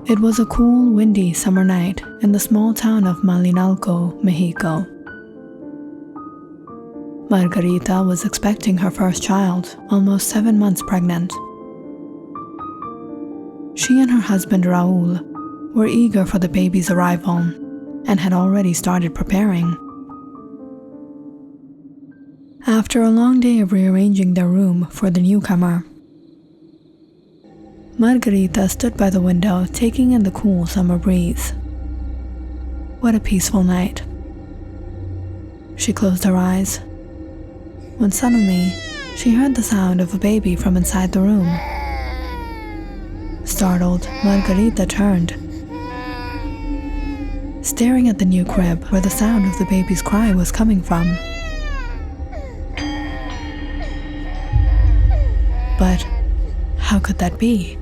It was a cool, windy summer night in the small town of Malinalco, Mexico. Margarita was expecting her first child, almost 7 months pregnant. She and her husband Raul were eager for the baby's arrival and had already started preparing. After a long day of rearranging their room for the newcomer, Margarita stood by the window, taking in the cool summer breeze. What a peaceful night. She closed her eyes, when suddenly she heard the sound of a baby from inside the room. Startled, Margarita turned, staring at the new crib where the sound of the baby's cry was coming from. But how could that be?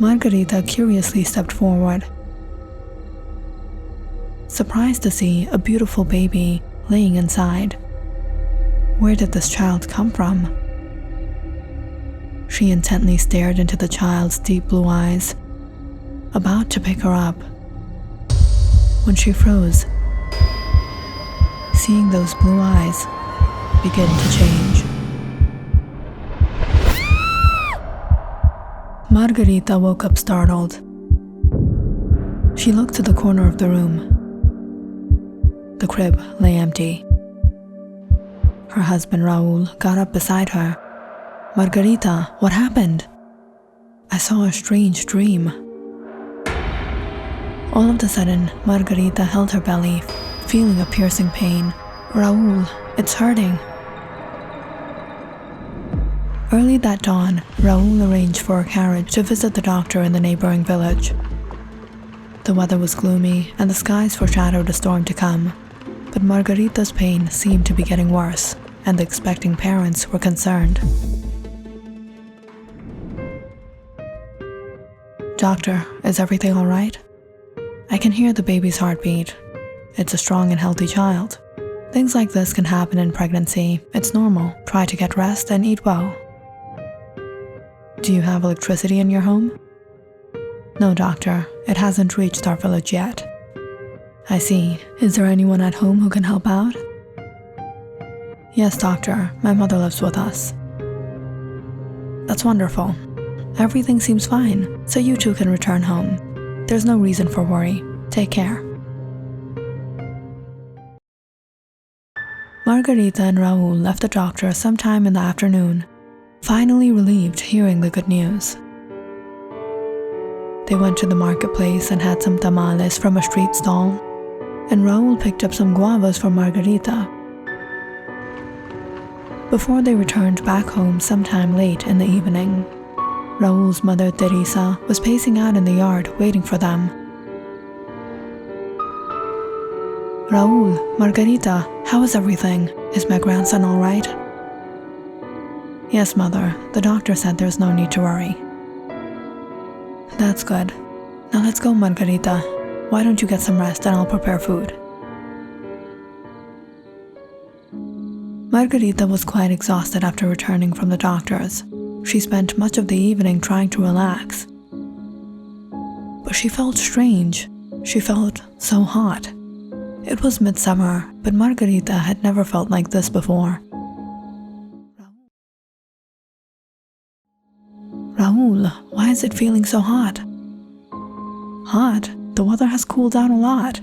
Margarita curiously stepped forward, surprised to see a beautiful baby laying inside. Where did this child come from? She intently stared into the child's deep blue eyes, about to pick her up, when she froze, seeing those blue eyes begin to change. Margarita woke up startled. She looked to the corner of the room. The crib lay empty. Her husband Raul got up beside her. "Margarita, what happened?" "I saw a strange dream." All of a sudden, Margarita held her belly, feeling a piercing pain. "Raul, it's hurting." Early that dawn, Raul arranged for a carriage to visit the doctor in the neighboring village. The weather was gloomy and the skies foreshadowed a storm to come, but Margarita's pain seemed to be getting worse, and the expecting parents were concerned. "Doctor, is everything all right? I can hear the baby's heartbeat. It's a strong and healthy child. Things like this can happen in pregnancy. It's normal. Try to get rest and eat well." "Do you have electricity in your home?" "No, doctor. It hasn't reached our village yet." "I see. Is there anyone at home who can help out?" "Yes, doctor. My mother lives with us." "That's wonderful. Everything seems fine, so you two can return home. There's no reason for worry. Take care." Margarita and Raul left the doctor sometime in the afternoon, finally relieved hearing the good news. They went to the marketplace and had some tamales from a street stall, and Raul picked up some guavas for Margarita. Before they returned back home sometime late in the evening, Raul's mother Teresa was pacing out in the yard waiting for them. "Raul, Margarita, how is everything? Is my grandson all right?" "Yes, mother. The doctor said there's no need to worry." "That's good. Now let's go, Margarita. Why don't you get some rest and I'll prepare food?" Margarita was quite exhausted after returning from the doctor's. She spent much of the evening trying to relax. But she felt strange. She felt so hot. It was midsummer, but Margarita had never felt like this before. "Raul, why is it feeling so hot?" "Hot? The weather has cooled down a lot."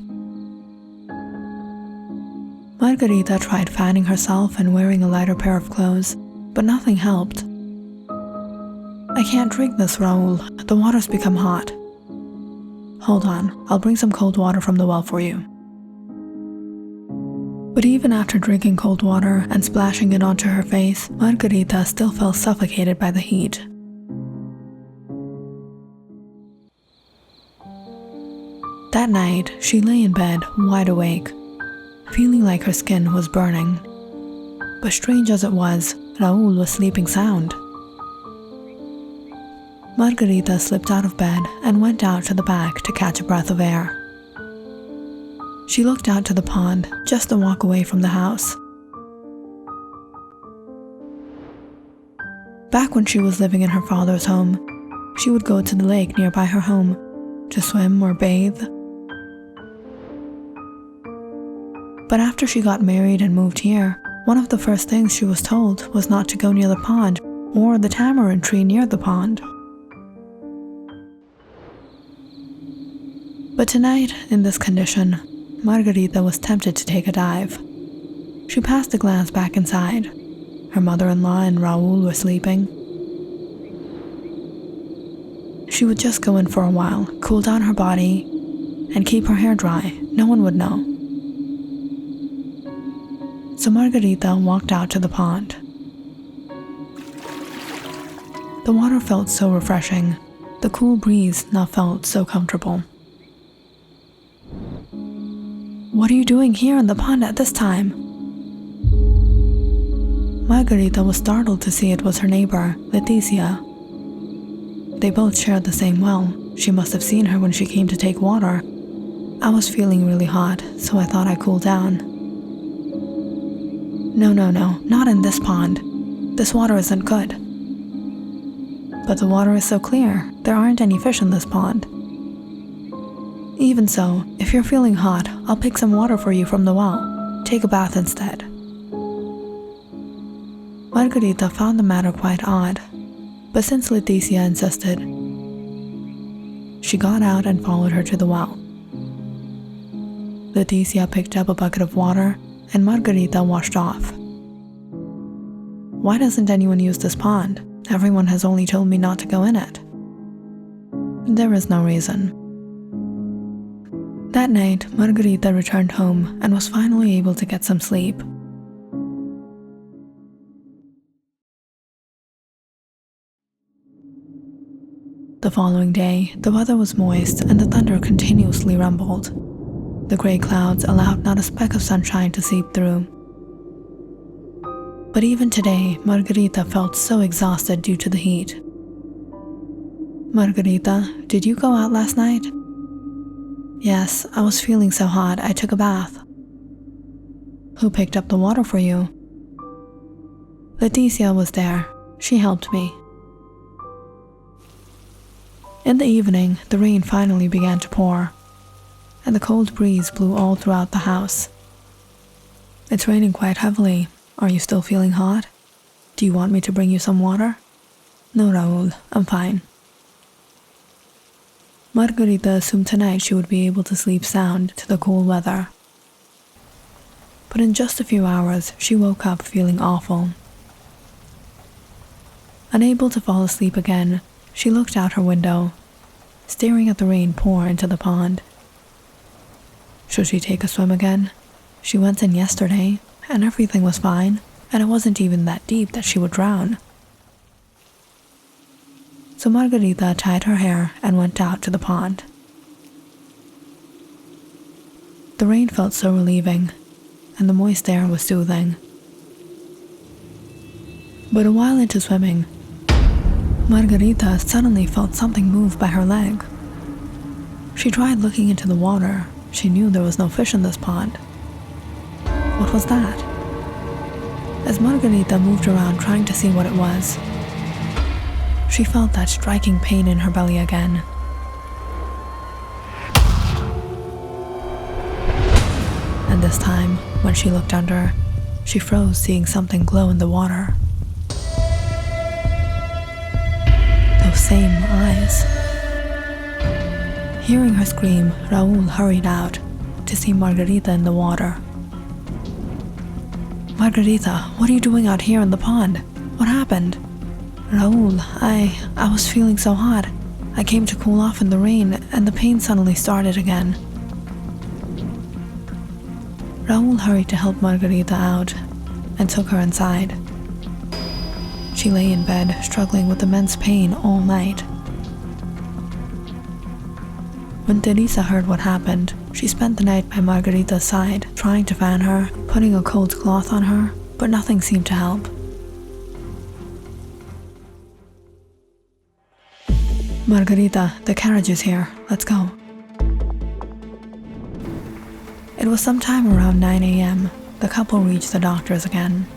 Margarita tried fanning herself and wearing a lighter pair of clothes, but nothing helped. "I can't drink this, Raul. The water's become hot." "Hold on, I'll bring some cold water from the well for you." But even after drinking cold water and splashing it onto her face, Margarita still felt suffocated by the heat. That night, she lay in bed, wide awake, feeling like her skin was burning. But strange as it was, Raul was sleeping sound. Margarita slipped out of bed and went out to the back to catch a breath of air. She looked out to the pond, just a walk away from the house. Back when she was living in her father's home, she would go to the lake nearby her home to swim or bathe. But after she got married and moved here, one of the first things she was told was not to go near the pond or the tamarind tree near the pond. But tonight, in this condition, Margarita was tempted to take a dive. She passed a glance back inside. Her mother-in-law and Raul were sleeping. She would just go in for a while, cool down her body, and keep her hair dry. No one would know. So Margarita walked out to the pond. The water felt so refreshing. The cool breeze now felt so comfortable. "What are you doing here in the pond at this time?" Margarita was startled to see it was her neighbor, Leticia. They both shared the same well. She must have seen her when she came to take water. I was feeling really hot, so I thought I'd cool down. No, not in this pond. This water isn't good." "But the water is so clear. There aren't any fish in this pond." "Even so, if you're feeling hot, I'll pick some water for you from the well. Take a bath instead." Margarita found the matter quite odd, but since Leticia insisted, she got out and followed her to the well. Leticia picked up a bucket of water and Margarita washed off. "Why doesn't anyone use this pond? Everyone has only told me not to go in it." "There is no reason." That night, Margarita returned home and was finally able to get some sleep. The following day, the weather was moist and the thunder continuously rumbled. The gray clouds allowed not a speck of sunshine to seep through. But even today, Margarita felt so exhausted due to the heat. "Margarita, did you go out last night?" "Yes, I was feeling so hot, I took a bath." "Who picked up the water for you?" "Leticia was there. She helped me." In the evening, the rain finally began to pour, and the cold breeze blew all throughout the house. "It's raining quite heavily. Are you still feeling hot? Do you want me to bring you some water?" "No, Raul, I'm fine." Margarita assumed tonight she would be able to sleep sound to the cool weather. But in just a few hours, she woke up feeling awful. Unable to fall asleep again, she looked out her window, staring at the rain pour into the pond. Should she take a swim again? She went in yesterday, and everything was fine, and it wasn't even that deep that she would drown. So Margarita tied her hair and went out to the pond. The rain felt so relieving, and the moist air was soothing. But a while into swimming, Margarita suddenly felt something move by her leg. She tried looking into the water. She knew there was no fish in this pond. What was that? As Margarita moved around trying to see what it was, she felt that striking pain in her belly again. And this time, when she looked under, she froze seeing something glow in the water. Those same eyes. Hearing her scream, Raul hurried out to see Margarita in the water. "Margarita, what are you doing out here in the pond? What happened?" "Raul, I was feeling so hot. I came to cool off in the rain and the pain suddenly started again." Raul hurried to help Margarita out and took her inside. She lay in bed, struggling with immense pain all night. When Teresa heard what happened, she spent the night by Margarita's side, trying to fan her, putting a cold cloth on her, but nothing seemed to help. "Margarita, the carriage is here. Let's go." It was sometime around 9 a.m. The couple reached the doctor's again.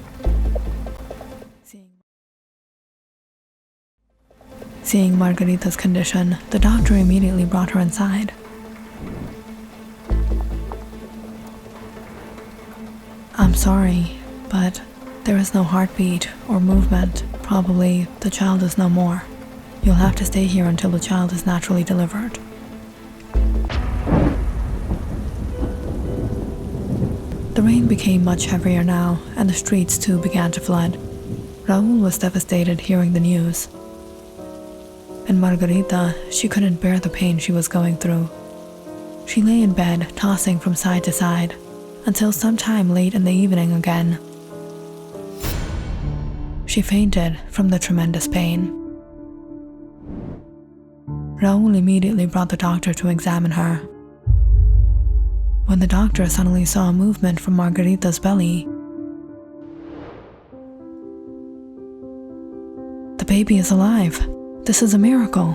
Seeing Margarita's condition, the doctor immediately brought her inside. I'm sorry, but there is no heartbeat or movement. Probably the child is no more. You'll have to stay here until the child is naturally delivered. The rain became much heavier now, and the streets too began to flood. Raúl was devastated hearing the news. And Margarita, she couldn't bear the pain she was going through. She lay in bed, tossing from side to side, until sometime late in the evening again. She fainted from the tremendous pain. Raúl immediately brought the doctor to examine her. When the doctor suddenly saw a movement from Margarita's belly, the baby is alive. This is a miracle.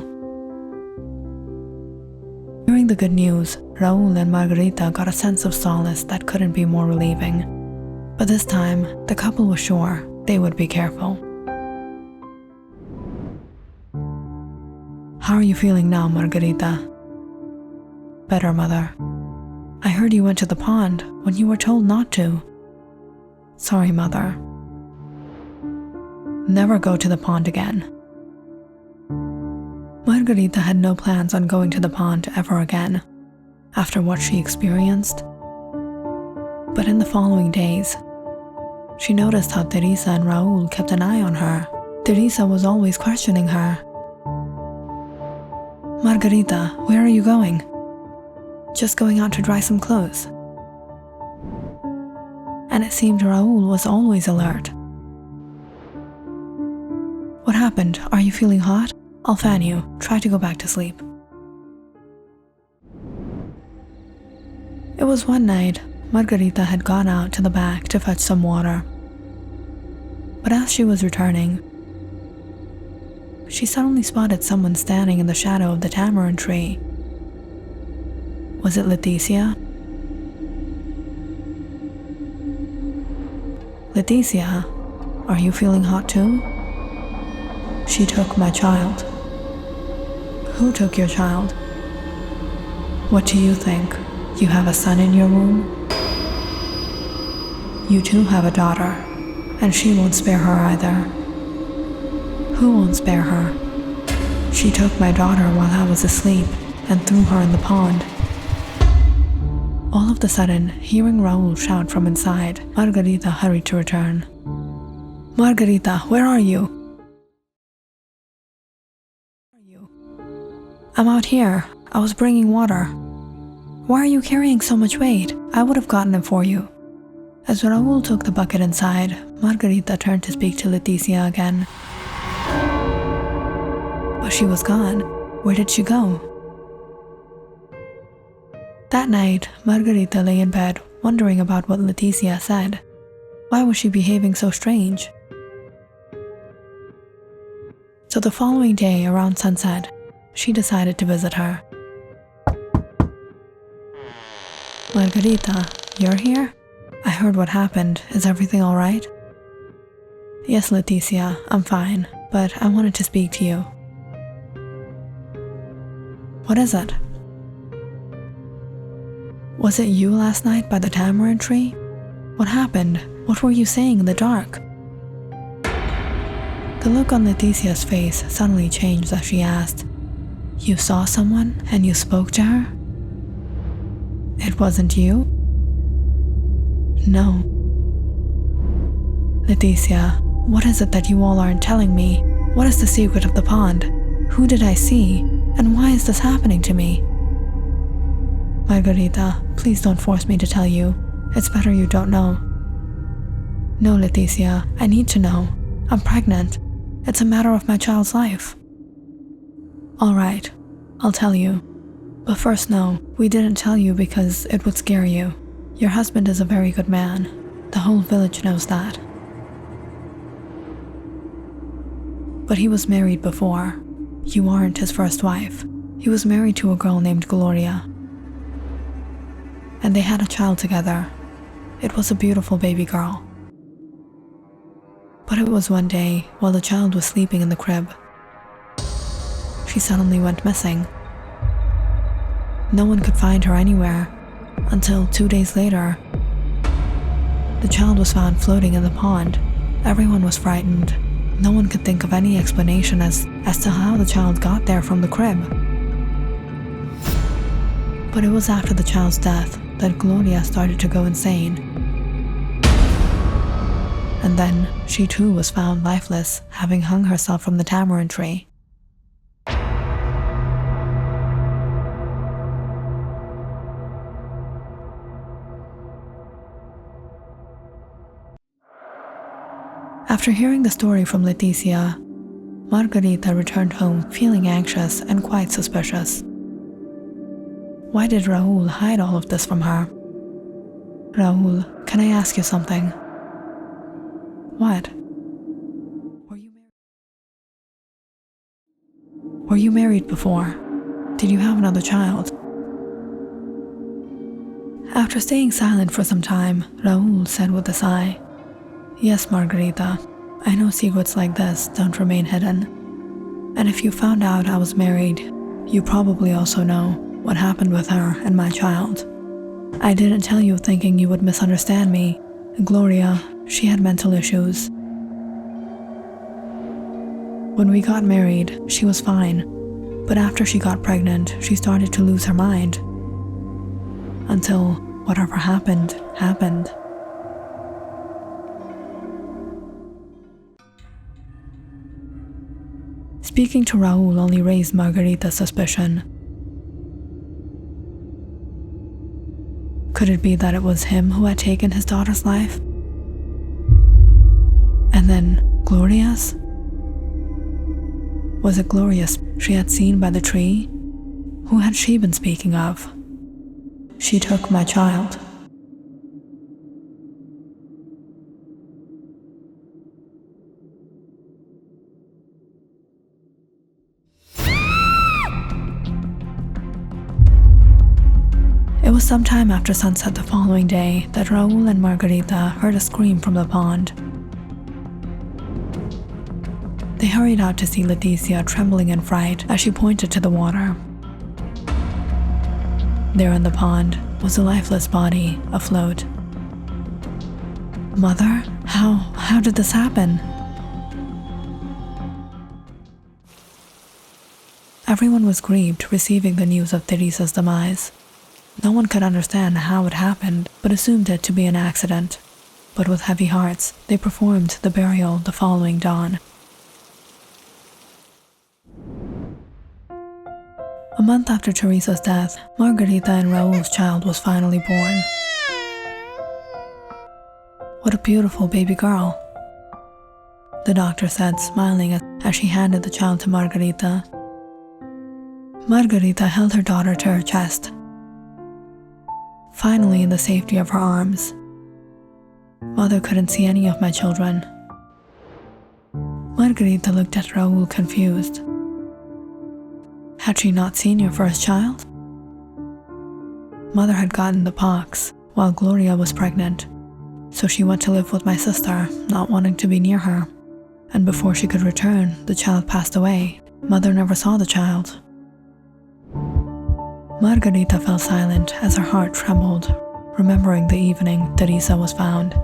Hearing the good news, Raúl and Margarita got a sense of solace that couldn't be more relieving. But this time, the couple was sure they would be careful. How are you feeling now, Margarita? Better, Mother. I heard you went to the pond when you were told not to. Sorry, Mother. Never go to the pond again. Margarita had no plans on going to the pond ever again, after what she experienced. But in the following days, she noticed how Teresa and Raúl kept an eye on her. Teresa was always questioning her. Margarita, where are you going? Just going out to dry some clothes. And it seemed Raúl was always alert. What happened? Are you feeling hot? I'll fan you. Try to go back to sleep. It was one night. Margarita had gone out to the back to fetch some water. But as she was returning, she suddenly spotted someone standing in the shadow of the tamarind tree. Was it Leticia? Leticia, are you feeling hot too? She took my child. Who took your child? What do you think? You have a son in your womb? You too have a daughter, and she won't spare her either. Who won't spare her? She took my daughter while I was asleep and threw her in the pond. All of a sudden, hearing Raúl shout from inside, Margarita hurried to return. Margarita, where are you? I'm out here. I was bringing water. Why are you carrying so much weight? I would have gotten it for you. As Raúl took the bucket inside, Margarita turned to speak to Leticia again. But she was gone. Where did she go? That night, Margarita lay in bed, wondering about what Leticia said. Why was she behaving so strange? So the following day, around sunset, she decided to visit her. Margarita, you're here? I heard what happened. Is everything all right? Yes, Leticia, I'm fine, but I wanted to speak to you. What is it? Was it you last night by the tamarind tree? What happened? What were you saying in the dark? The look on Leticia's face suddenly changed as she asked, You saw someone and you spoke to her? It wasn't you? No. Leticia, what is it that you all aren't telling me? What is the secret of the pond? Who did I see? And why is this happening to me? Margarita, please don't force me to tell you. It's better you don't know. No, Leticia, I need to know. I'm pregnant. It's a matter of my child's life. All right, I'll tell you. But first, no, we didn't tell you because it would scare you. Your husband is a very good man. The whole village knows that. But he was married before. You aren't his first wife. He was married to a girl named Gloria. And they had a child together. It was a beautiful baby girl. But it was one day, while the child was sleeping in the crib, she suddenly went missing. No one could find her anywhere until 2 days later. The child was found floating in the pond. Everyone was frightened. No one could think of any explanation as to how the child got there from the crib. But it was after the child's death that Gloria started to go insane. And then she too was found lifeless, having hung herself from the tamarind tree. After hearing the story from Leticia, Margarita returned home feeling anxious and quite suspicious. Why did Raul hide all of this from her? Raul, can I ask you something? What? Were you married before? Did you have another child? After staying silent for some time, Raul said with a sigh, "Yes, Margarita, I know secrets like this don't remain hidden. And if you found out I was married, you probably also know what happened with her and my child. I didn't tell you thinking you would misunderstand me. Gloria, she had mental issues. When we got married, she was fine, but after she got pregnant, she started to lose her mind. Until whatever happened, happened." Speaking to Raul only raised Margarita's suspicion. Could it be that it was him who had taken his daughter's life? And then Gloria's? Was it Gloria's she had seen by the tree? Who had she been speaking of? She took my child. It was sometime after sunset the following day that Raul and Margarita heard a scream from the pond. They hurried out to see Leticia trembling in fright as she pointed to the water. There in the pond was a lifeless body afloat. Mother? How did this happen? Everyone was grieved receiving the news of Teresa's demise. No one could understand how it happened, but assumed it to be an accident. But with heavy hearts, they performed the burial the following dawn. A month after Teresa's death, Margarita and Raul's child was finally born. What a beautiful baby girl, the doctor said, smiling as she handed the child to Margarita. Margarita held her daughter to her chest, finally in the safety of her arms. Mother couldn't see any of my children. Margarita looked at Raul confused. Had she not seen your first child? Mother had gotten the pox while Gloria was pregnant, so she went to live with my sister, not wanting to be near her. And before she could return, the child passed away. Mother never saw the child. Margarita fell silent as her heart trembled, remembering the evening Teresa was found.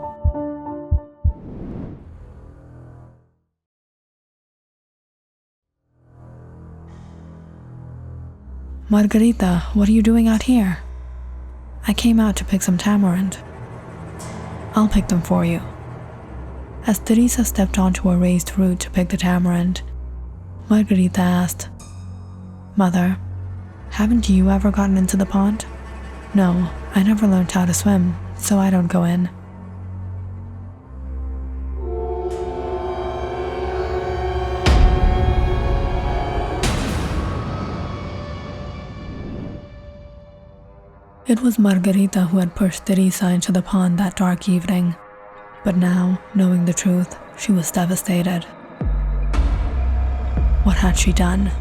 Margarita, what are you doing out here? I came out to pick some tamarind. I'll pick them for you. As Teresa stepped onto a raised root to pick the tamarind, Margarita asked, Mother, haven't you ever gotten into the pond? No, I never learned how to swim, so I don't go in. It was Margarita who had pushed Teresa into the pond that dark evening, but now, knowing the truth, she was devastated. What had she done?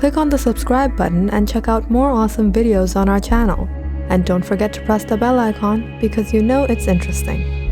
Click on the subscribe button and check out more awesome videos on our channel. And don't forget to press the bell icon because you know it's interesting.